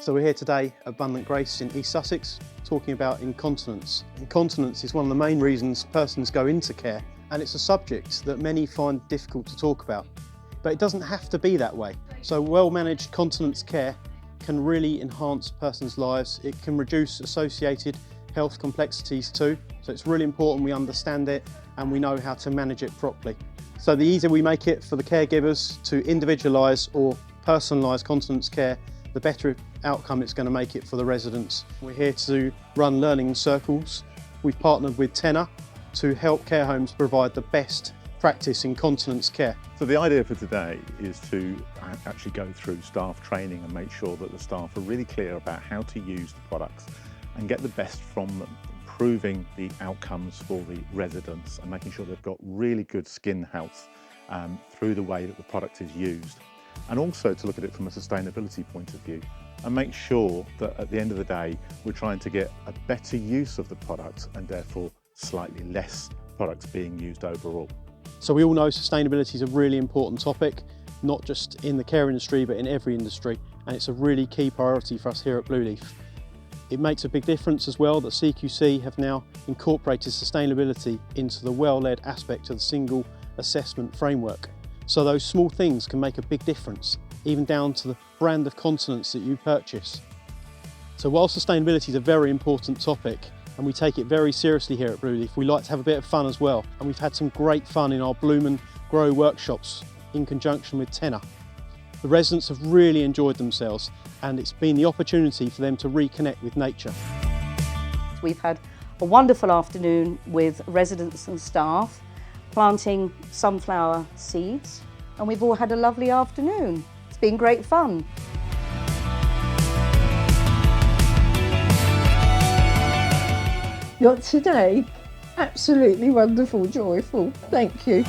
So we're here today at Abundant Grace in East Sussex talking about incontinence. Incontinence is one of the main reasons persons go into care, and it's a subject that many find difficult to talk about. But it doesn't have to be that way. So well-managed continence care can really enhance persons' lives. It can reduce associated health complexities too. So it's really important we understand it and we know how to manage it properly. So the easier we make it for the caregivers to individualise or personalise continence care, the better outcome it's going to make it for the residents. We're here to run learning circles. We've partnered with TENA to help care homes provide the best practice in continence care. So the idea for today is to actually go through staff training and make sure that the staff are really clear about how to use the products and get the best from them, improving the outcomes for the residents and making sure they've got really good skin health through the way that the product is used. And also to look at it from a sustainability point of view and make sure that at the end of the day we're trying to get a better use of the product and therefore slightly less products being used overall. So we all know sustainability is a really important topic, not just in the care industry but in every industry, and it's a really key priority for us here at Blueleaf. It makes a big difference as well that CQC have now incorporated sustainability into the well-led aspect of the single assessment framework. So those small things can make a big difference, even down to the brand of continence that you purchase. So while sustainability is a very important topic, and we take it very seriously here at Blueleaf, we like to have a bit of fun as well. And we've had some great fun in our Bloom and Grow workshops in conjunction with TENA. The residents have really enjoyed themselves, and it's been the opportunity for them to reconnect with nature. We've had a wonderful afternoon with residents and staff planting sunflower seeds, and we've all had a lovely afternoon. It's been great fun. Not today. Absolutely wonderful, joyful. Thank you.